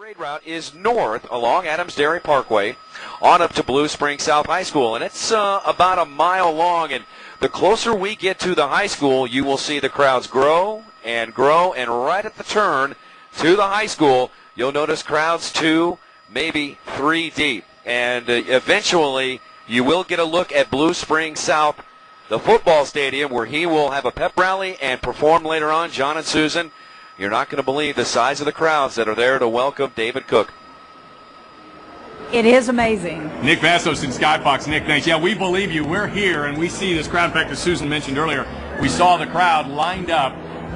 Parade route is north along Adams Dairy Parkway on up to Blue Springs South High School, and it's about a mile long, and the closer we get to the high school, you will see the crowds grow, and right at the turn to the high school, you'll notice crowds 2, maybe 3 deep, and eventually you will get a look at Blue Springs South, the football stadium, where he will have a pep rally and perform later on. John and Susan, you're not going to believe the size of the crowds that are there to welcome David Cook. It is amazing. Nick Vassos in Skyfox. Nick, thanks. Yeah, we believe you. We're here, and we see this crowd. In fact, as Susan mentioned earlier, we saw the crowd lined up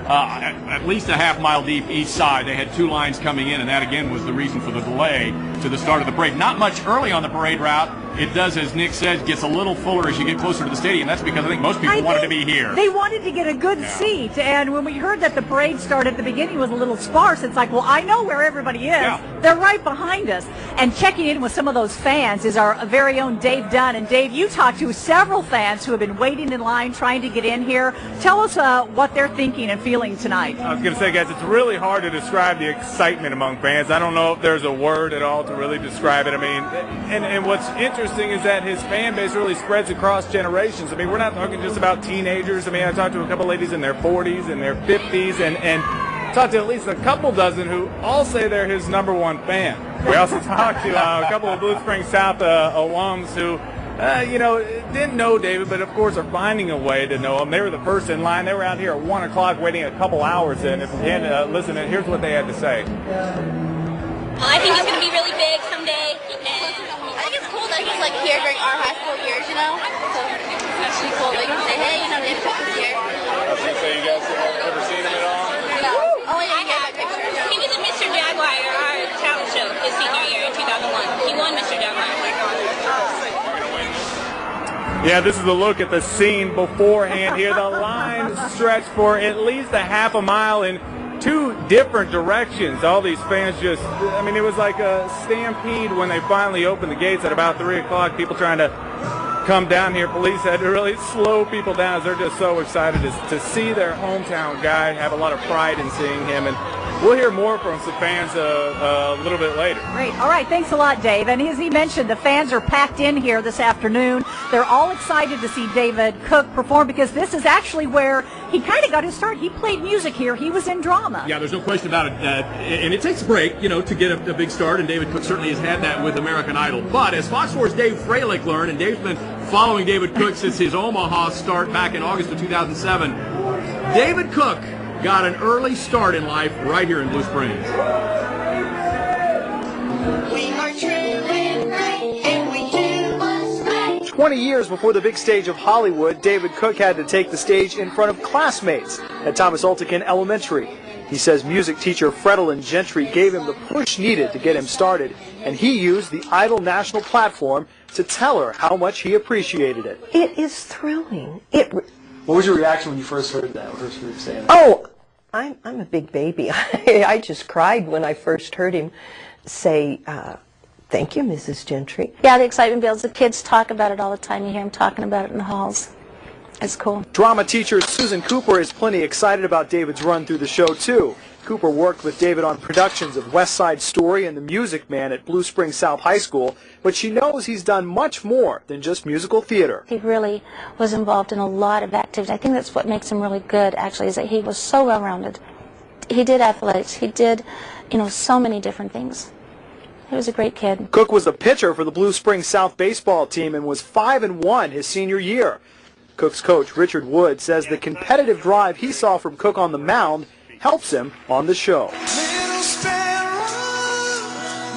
at least a half-mile deep each side. They had 2 lines coming in, and that, again, was the reason for the delay to the start of the parade. Not much early on the parade route. It does, as Nick said, gets a little fuller as you get closer to the stadium. That's because I think most people wanted to be here. They wanted to get a good seat, and when we heard that the parade started at the beginning was a little sparse, it's like, well, I know where everybody is. Yeah. They're right behind us. And checking in with some of those fans is our very own Dave Dunn. And Dave, you talked to several fans who have been waiting in line trying to get in here. Tell us what they're thinking and feeling tonight. I was going to say, guys, it's really hard to describe the excitement among fans. I don't know if there's a word at all to really describe it. I mean, and what's interesting is that his fan base really spreads across generations. I mean, we're not talking just about teenagers. I mean, I talked to a couple ladies in their 40s and their 50s, and talked to at least a couple dozen who all say they're his #1 fan. We also talked to a couple of Blue Springs South alums who, didn't know David, but of course are finding a way to know him. They were the first in line. They were out here at 1 o'clock waiting a couple hours, and if you can listen, here's what they had to say. Well, I think he's going to be really big someday, and I think it's cool that he's like here during our high school years, you know? So it's actually cool. They can say, hey, David Cook is here. I was going to say, you guys have ever seen him at all? No. Oh, I have. He was at Mr. Jaguar, our talent show, his senior year in 2001. He won Mr. Jaguar. Yeah, this is a look at the scene beforehand here. The line stretched for at least a half a mile in 2 different directions. All these fans just, I mean, it was like a stampede when they finally opened the gates at about 3 o'clock. People trying to come down here. Police had to really slow people down as they're just so excited to see their hometown guy, have a lot of pride in seeing him. And we'll hear more from some fans a little bit later. Great. All right. Thanks a lot, Dave. And as he mentioned, the fans are packed in here this afternoon. They're all excited to see David Cook perform because this is actually where he kind of got his start. He played music here. He was in drama. Yeah, there's no question about it. And it takes a break, to get a big start, and David Cook certainly has had that with American Idol. But as Fox 4's Dave Freilich learned, and Dave's been following David Cook since his Omaha start back in August of 2007, David Cook got an early start in life right here in Blue Springs. We are true and right, and we do what's right. 20 years before the big stage of Hollywood, David Cook had to take the stage in front of classmates at Thomas Ultican Elementary. He says music teacher Fredalyn Gentry gave him the push needed to get him started, and he used the Idol national platform to tell her how much he appreciated it. It is thrilling. What was your reaction when you first heard that? First heard saying that? Oh, I'm a big baby. I just cried when I first heard him say, thank you, Mrs. Gentry. Yeah, the excitement builds. The kids talk about it all the time. You hear them talking about it in the halls. It's cool. Drama teacher Susan Cooper is plenty excited about David's run through the show, too. Cooper worked with David on productions of West Side Story and The Music Man at Blue Springs South High School, but she knows he's done much more than just musical theater. He really was involved in a lot of activities. I think that's what makes him really good, actually, is that he was so well-rounded. He did athletics. He did, so many different things. He was a great kid. Cook was the pitcher for the Blue Springs South baseball team and was 5-1 his senior year. Cook's coach, Richard Wood, says the competitive drive he saw from Cook on the mound helps him on the show. Little sparrow,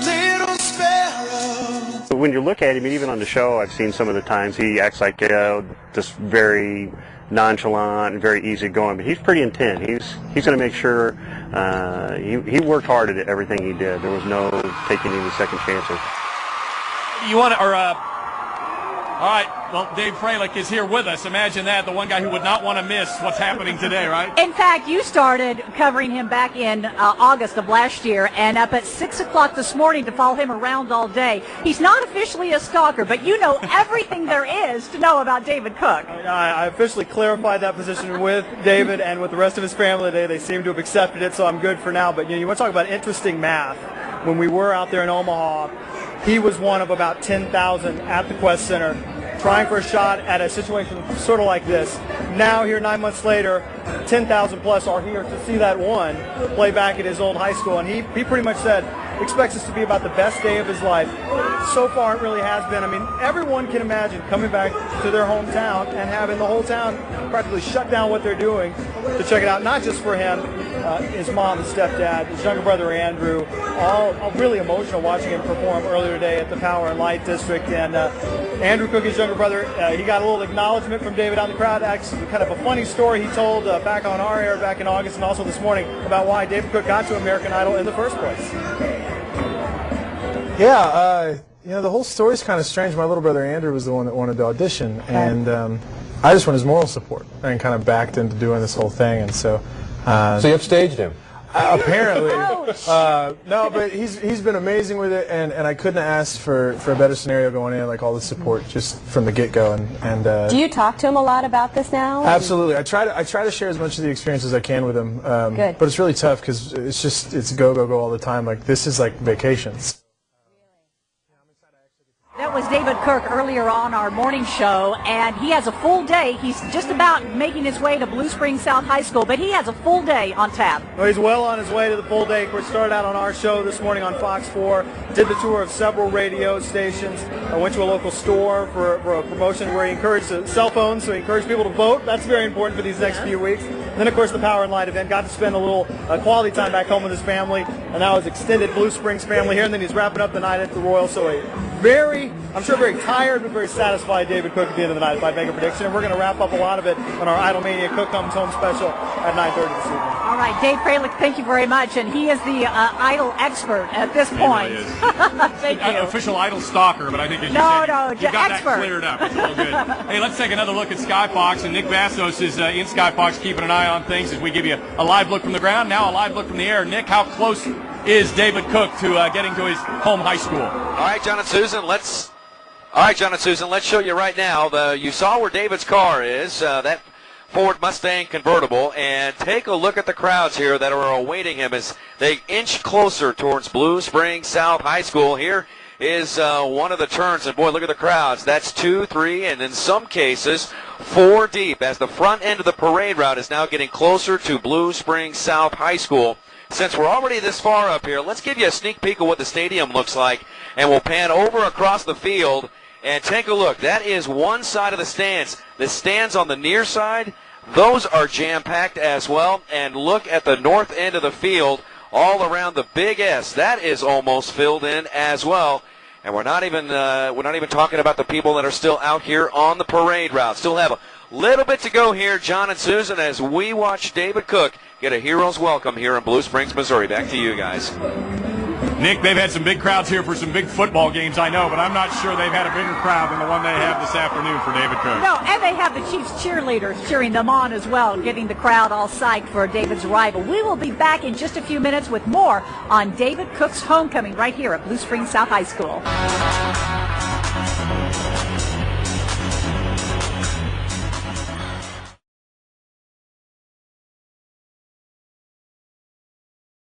little sparrow. When you look at him, even on the show, I've seen some of the times he acts like just very nonchalant and very easygoing, but he's pretty intense. He's going to make sure he worked hard at everything he did. There was no taking any second chances. You want to, all right, well, Dave Freilich is here with us. Imagine that, the one guy who would not want to miss what's happening today, right? In fact, you started covering him back in August of last year, and up at 6 o'clock this morning to follow him around all day. He's not officially a stalker, but you know everything there is to know about David Cook. I officially clarified that position with David and with the rest of his family today. They seem to have accepted it, so I'm good for now. But you want to talk about interesting math. when we were out there in Omaha, he was one of about 10,000 at the Quest Center trying for a shot at a situation sort of like this. Now, here 9 months later, 10,000 plus are here to see that one play back at his old high school. And he pretty much said, expects this to be about the best day of his life. So far, it really has been. I mean, everyone can imagine coming back to their hometown and having the whole town practically shut down what they're doing to check it out. Not just for him, his mom, his stepdad, his younger brother Andrew, all really emotional watching him perform earlier today at the Power and Light District. And Andrew Cook, his younger brother, he got a little acknowledgement from David out in the crowd. Actually, kind of a funny story he told back on our air back in August and also this morning about why David Cook got to American Idol in the first place. Yeah, you know, the whole story's kind of strange. My little brother Andrew was the one that wanted to audition, and I just wanted his moral support and kind of backed into doing this whole thing. And so you upstaged him? Apparently. No, but he's been amazing with it, and I couldn't ask for a better scenario going in, like all the support just from the get-go. And do you talk to him a lot about this now? Absolutely. I try to share as much of the experience as I can with him. Good. But it's really tough because it's go all the time. Like, this is like vacations. That was David Cook earlier on our morning show, and he has a full day. He's just about making his way to Blue Springs South High School, but he has a full day on tap. Well, he's well on his way to the full day. Of course, started out on our show this morning on Fox 4, did the tour of several radio stations, went to a local store for a promotion where he encouraged cell phones, so he encouraged people to vote. That's very important for these next few weeks. And then, of course, the Power and Light event. Got to spend a little quality time back home with his family, and now his extended Blue Springs family here, and then he's wrapping up the night at the Royal. So I'm sure very tired but very satisfied David Cook at the end of the night, if I'd make a prediction. And we're going to wrap up a lot of it on our Idolmania Cook Comes Home special at 9:30 this evening. All right, Dave Freilich, thank you very much. And he is the Idol expert at this point. He really is. Thank you. Official Idol stalker, but I think as you said, you got that cleared up. It's all good. Hey, let's take another look at Sky Fox. And Nick Vassos is in Sky Fox keeping an eye on things as we give you a live look from the ground, now a live look from the air. Nick, how close is David Cook to getting to his home high school? All right, John and Susan, let's show you right now. You saw where David's car is, that Ford Mustang convertible, and take a look at the crowds here that are awaiting him as they inch closer towards Blue Springs South High School. Here is one of the turns, and boy, look at the crowds. That's 2, 3, and in some cases 4 deep as the front end of the parade route is now getting closer to Blue Springs South High School. Since we're already this far up here, let's give you a sneak peek of what the stadium looks like, and we'll pan over across the field and take a look. That is one side of the stands. The stands on the near side, those are jam-packed as well. And look at the north end of the field all around the Big S. That is almost filled in as well. And we're not even talking about the people that are still out here on the parade route. Still have a little bit to go here, John and Susan, as we watch David Cook get a hero's welcome here in Blue Springs, Missouri. Back to you guys. Nick, they've had some big crowds here for some big football games, I know, but I'm not sure they've had a bigger crowd than the one they have this afternoon for David Cook. No, and they have the Chiefs cheerleaders cheering them on as well, getting the crowd all psyched for David's arrival. We will be back in just a few minutes with more on David Cook's homecoming right here at Blue Springs South High School.